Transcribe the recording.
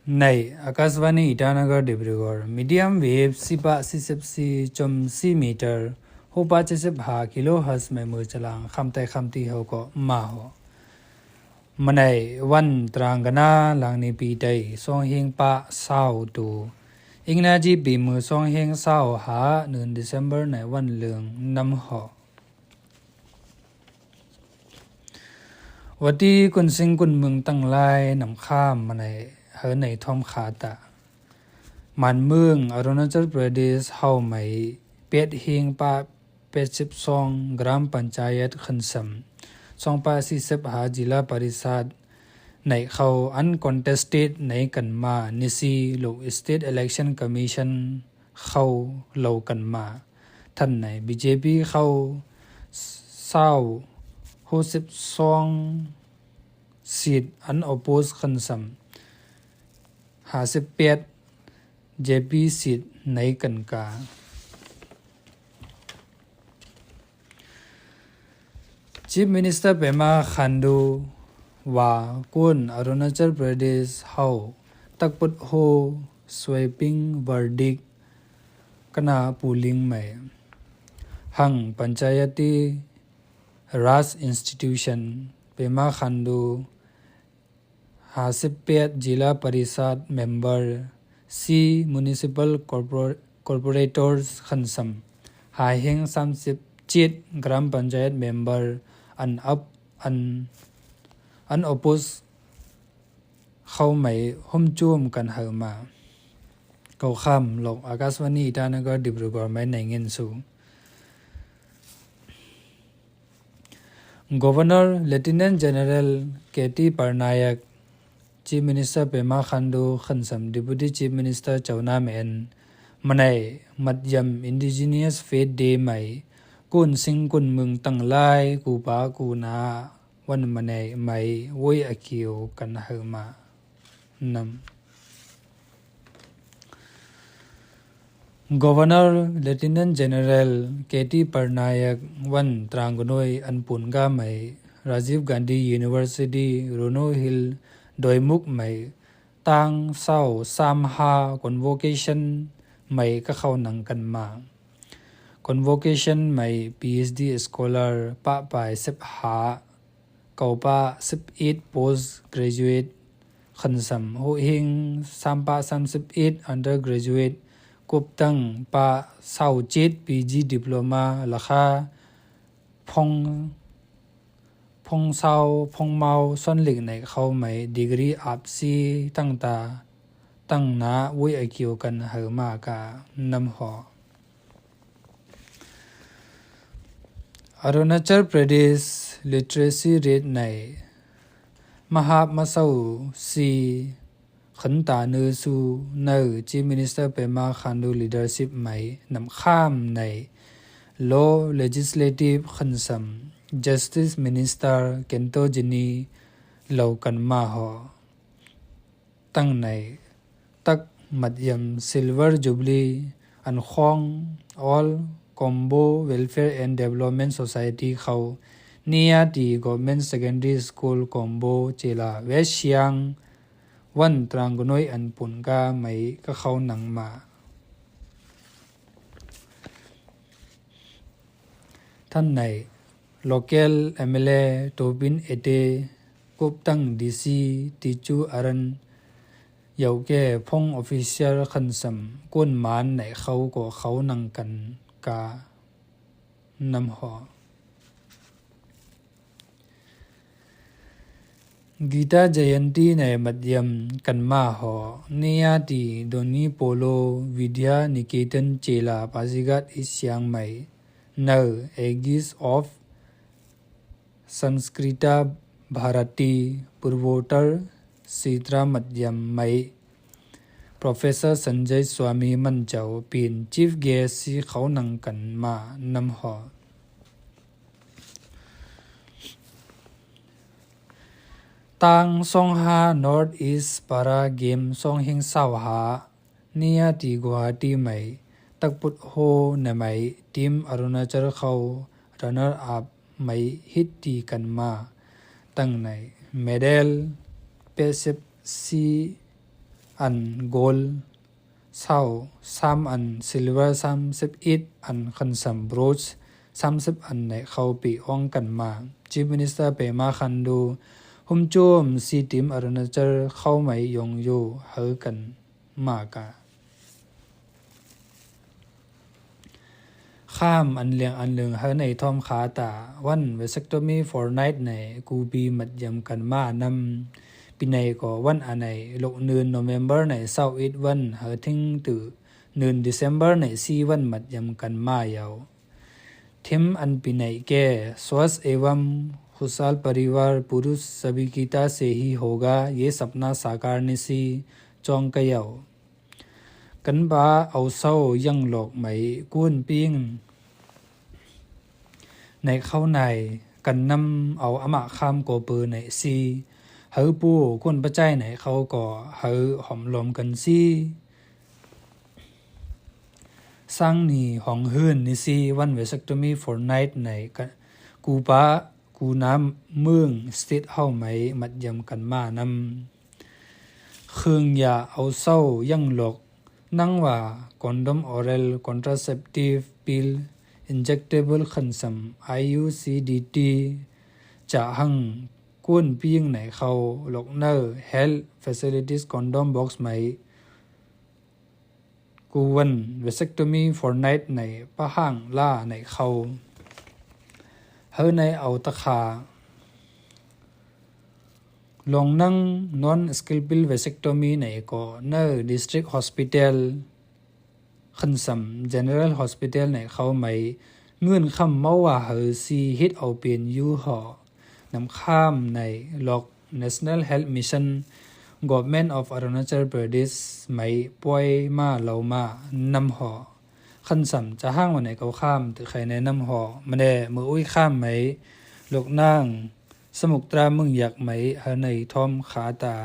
ในआकाशवाणी ईटानगर Dibrugarh medium wave सिपा 44.4 मीटर होपा 75 किलो हर्ट्ज में मुचलांग खमती हो को मा हो मनैวันตรางกนาหลังนี้ปีใด2ปะ20อิงนาจีปีมือ2หา1เดือนในวันเลืองนำหอวัดีกุนสิงกุนเมืองตั้งลายนำข้ามมาในเฮในทอมขาตะมันเมืองอรุณาจัลประเทศเฮาไหมเป็ดเฮงปะ82กรัมปัญชายตขันสำ240หาจิลาปริษัทในเขาอันคอนเทสเตดในกันมานิซีโลสเตทอิเล็กชั่นคอมมิชชั่นเขาโลกันมาท่านใน BJP เขา62ซีทอันออโพสขันสำ58 JP ซีทในกันกาChief Minister Pema Khandu ว่ากุนอรุณาจัลประเทศเฮาตักปุดโฮ sweeping verdict กนาปูลิงใหม่หังปัญชายติ Ras Institution Pema Khandu 58 जिला परिषद member C municipal corporators ขันสำหายเฮง37 gram panchayat member an oppose เข้าไหมห่มจุ่มกันเฮามาเกาค่ำลกอากาศวานีอีตานก็ดิบรูกอร์ไม่ในเงินสูง Governor Lieutenant General KT Parnayak Chief Minister Pema Khandu Khansam Deputy Chief Minister Chauna Men Manai Madhyam Indigenous Faith Day ใหม่กุนสิงกุนเมืองตั้งลายกูปากูนาวันมะในไม่โวยอคิวกันเฮมานำ Governor Lieutenant General KT Parnayak วันตรางกนวยอันปุนกาไม่ Rajiv Gandhi University Rono Hill โดยมุกไม่ตั้งเศร้า35 Convocation ไม่ก็เข้าหนังกันมาConvocation ใหม่ PhD Scholar ปะปาย10หาเก่าปะ11 Post Graduate ขันสำโหเฮง3ปะ31 Undergraduate กบตั้งปะ27 PG Diploma ราคาพงเศร้าพงเมาซ่อนหลิกในเข้าใหม่ Degree อับซีตั้งตาตั้งนาวุยไอคิวกันเฮมากานำหอArunachal Pradesh Literacy Rate ในมหามาเศร้าซีขันตาเนสูใน Chief Minister Pema Khandu Leadership ใหม่นำข้ามใน Law Legislative ขันสำ Justice Minister Kento Jini เหล่ากันมาหอตั้งในตักมัดยำ Silver Jubilee อันคอง All Combo Welfare and Development Society เขาเนียดี Government Secondary School Combo เจลาเวชเชียงวันตรางกนวยอันปุ่นกาไม่ก็เขาหนังมาท่านใน Local MLA โตบินเอเตกุบตั้ง DC ติจูอารันเยาแก่พง Official ขันสำก้นหมานในเขาก็เขานังกันกานำหอกีตาจยันตีในมัดยำกันมาหอเนียตีโดนีโปโลวิทยานิเกตันเจลาปาซิกัดอิสยังใหม่เนอเอกิสออฟสันสกฤตบารัตีปุรโวเตอร์สีตรามัดยำใหม่Professor Sanjay Swami มันเจ้าเป็น Chief Guest ที่เขานั่งกันมานำหอตัง25 North East Para Game 2เฮง20หาเนียตีกุวาตีใหม่ตักปุดโฮในใหม่ทีมอรุณาจัลเขา Runner Up ใหม่ฮิตตีกันมาตั้งใน Medal 80C อันโกล3อันซิลเวอร์31อันคันซัมบรูช30อันในเข้าปีอ้องกันมา Chief Minister เปมาคันดูหุมจุมซีทีมอรุณาจัลเข้าไม่ยงอยู่เฮอกันมากะข้ามอันเลียงอันลึงเฮอในทอมขาตาวันเวสักตมีฟอร์ไนท์ในกูบีมัดยำกันมานำปีในก็วันอันในลกนืนโนเวมเบอร์ในเศร้าอีดวันเฮอทิ้งตื่อนืนดิเซมเบอร์ใน4วันมัดยำกันมาเยาวทิมอันปีในแก่สวัสเอวัมखुशहाल परिवार पुरुष सभी गीता से ही होगा ये सपना साकार निसी चौंग कयाव कनबा औसौ यंग लोकไหมกุ้นปิ้งในเข้าในกันนำเอาอมะข้ามโกเปอในซีเฮอปูกุ้นประใจไหนเขาก็เฮอหอมลมกันซีสร้างนี่ห้องหื่นนิซีวันเวสักตมีฟอร์ไนท์ในกูปะกูน้ำเมืองสติดเฮาไหมมัดยำกันมานำเครื่องยาเอาเศร้ายังหลอกนั่งว่าคอนโดมออเรลคอนทราเซปทีฟพิลอินเจคเทเบิลขันซัม IUCDT จะหังก้นปีงไหนเขาหลอกเนอร์ Health Facilities Condom Box ไหมกูวันเวสักตมีฟอร์ไนท์ในปะห่างล่าในเขาเฮอในเอาตะขาลงนั่ง non scalpel vasectomy ในก็เนอร์ district hospital คันซัม general hospital ในเขาไม่เงื่อนคำเมาว่าเฮอซีฮิตเอาเป็นยูหอนำข้ามในหลอก national health mission government of Arunachal Pradesh ไม่ป่วยมาเหล่ามานำหอคันสัมจะห้างวันไหนเขาข้ามถือใครในน้ำหอมันได้มืออุ้ยข้ามไหมลูกนางสมุกตรามึงอยากไหมเฮอในทอมขาตา